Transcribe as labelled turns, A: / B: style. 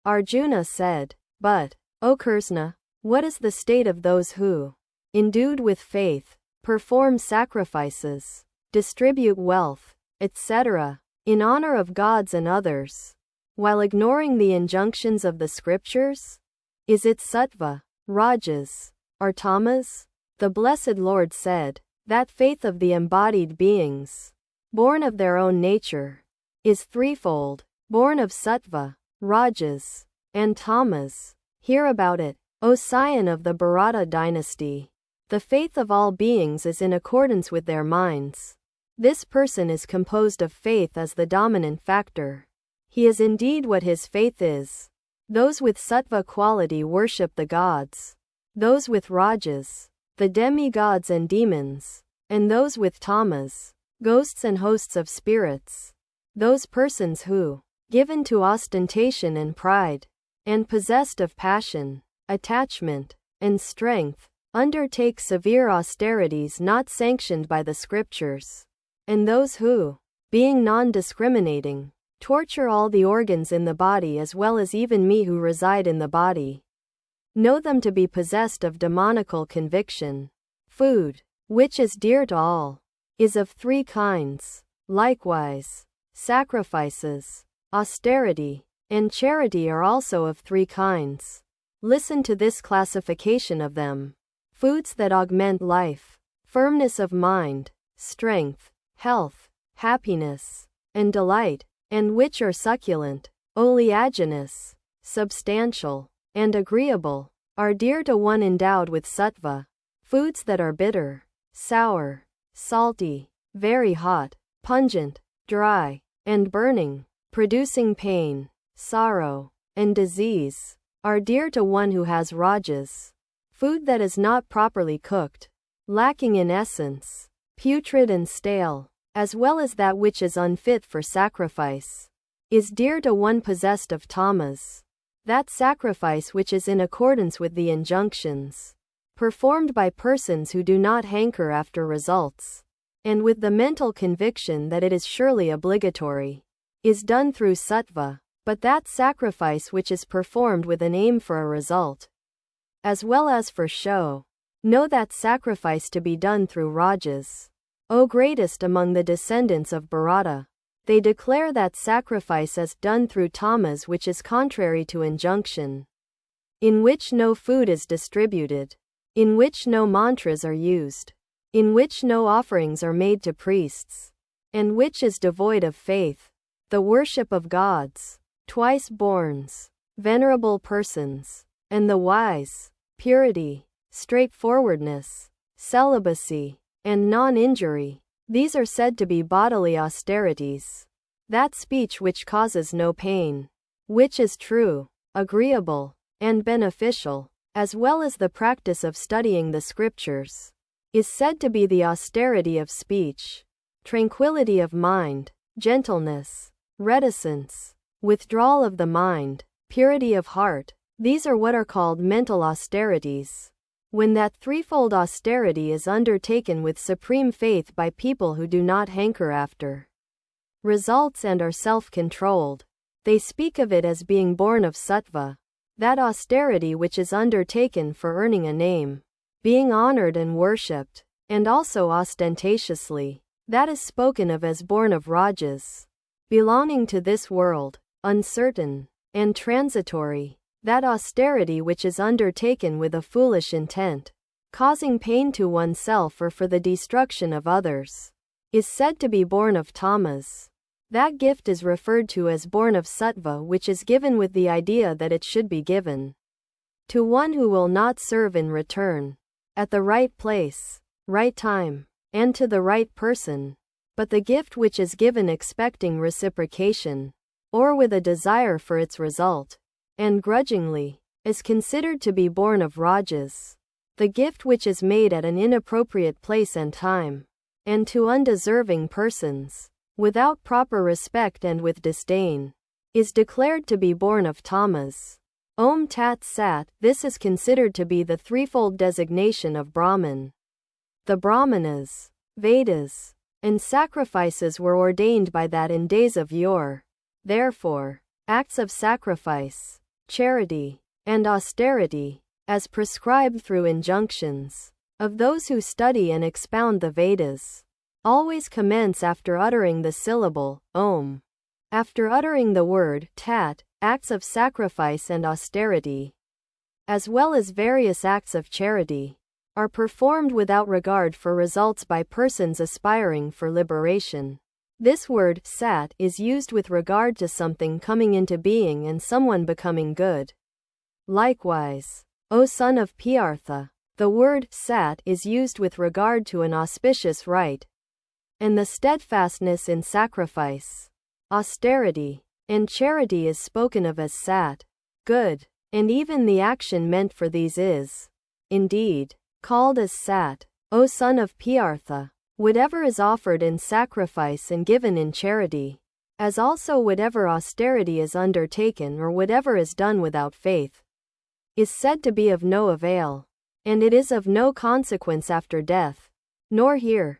A: Arjuna said, "But, O Krishna, what is the state of those who, endued with faith, perform sacrifices, distribute wealth, etc., in honor of gods and others, while ignoring the injunctions of the scriptures? Is it sattva, rajas, or tamas?" The Blessed Lord said, "That faith of the embodied beings, born of their own nature, is threefold, born of sattva, rajas, and tamas. Hear about it, O scion of the Bharata dynasty. The faith of all beings is in accordance with their minds. This person is composed of faith as the dominant factor. He is indeed what his faith is. Those with sattva quality worship the gods. Those with rajas, the demigods and demons. And those with tamas, ghosts and hosts of spirits. Those persons who, given to ostentation and pride, and possessed of passion, attachment, and strength, undertake severe austerities not sanctioned by the scriptures. And those who, being non-discriminating, torture all the organs in the body as well as even me who reside in the body. Know them to be possessed of demoniacal conviction. Food, which is dear to all, is of three kinds. Likewise, sacrifices, austerity, and charity are also of three kinds. Listen to this classification of them. Foods that augment life, firmness of mind, strength, health, happiness, and delight, and which are succulent, oleaginous, substantial, and agreeable, are dear to one endowed with sattva. Foods that are bitter, sour, salty, very hot, pungent, dry, and burning, producing pain, sorrow, and disease, are dear to one who has rajas. Food that is not properly cooked, lacking in essence, putrid and stale, as well as that which is unfit for sacrifice, is dear to one possessed of tamas. That sacrifice which is in accordance with the injunctions, performed by persons who do not hanker after results, and with the mental conviction that it is surely obligatory, is done through sattva. But that sacrifice which is performed with an aim for a result, as well as for show, know that sacrifice to be done through rajas. O greatest among the descendants of Bharata, they declare that sacrifice as done through tamas which is contrary to injunction, in which no food is distributed, in which no mantras are used, in which no offerings are made to priests, and which is devoid of faith, the worship of gods, twice-borns, venerable persons, and the wise, purity, straightforwardness, celibacy, and non-injury. These are said to be bodily austerities. That speech which causes no pain, which is true, agreeable, and beneficial, as well as the practice of studying the scriptures, is said to be the austerity of speech. Tranquility of mind, gentleness, reticence, withdrawal of the mind, purity of heart, these are what are called mental austerities. When that threefold austerity is undertaken with supreme faith by people who do not hanker after results and are self-controlled, they speak of it as being born of sattva. That austerity which is undertaken for earning a name, being honored and worshipped, and also ostentatiously, that is spoken of as born of rajas. Belonging to this world, uncertain, and transitory, that austerity which is undertaken with a foolish intent, causing pain to oneself or for the destruction of others, is said to be born of tamas. That gift is referred to as born of sattva, which is given with the idea that it should be given to one who will not serve in return, at the right place, right time, and to the right person. But the gift which is given expecting reciprocation, or with a desire for its result, and grudgingly, is considered to be born of rajas. The gift which is made at an inappropriate place and time, and to undeserving persons, without proper respect and with disdain, is declared to be born of tamas. Om Tat Sat, this is considered to be the threefold designation of Brahman. The Brahmanas, Vedas, and sacrifices were ordained by that in days of yore. Therefore, acts of sacrifice, charity, and austerity, as prescribed through injunctions, of those who study and expound the Vedas, always commence after uttering the syllable, Om. After uttering the word, Tat, acts of sacrifice and austerity, as well as various acts of charity, are performed without regard for results by persons aspiring for liberation. This word, Sat, is used with regard to something coming into being and someone becoming good. Likewise, O son of Piartha, the word Sat is used with regard to an auspicious rite, and the steadfastness in sacrifice, austerity, and charity is spoken of as Sat, good, and even the action meant for these is, indeed, called as Sat, O son of Piartha. Whatever is offered in sacrifice and given in charity, as also whatever austerity is undertaken or whatever is done without faith, is said to be of no avail, and it is of no consequence after death, nor here,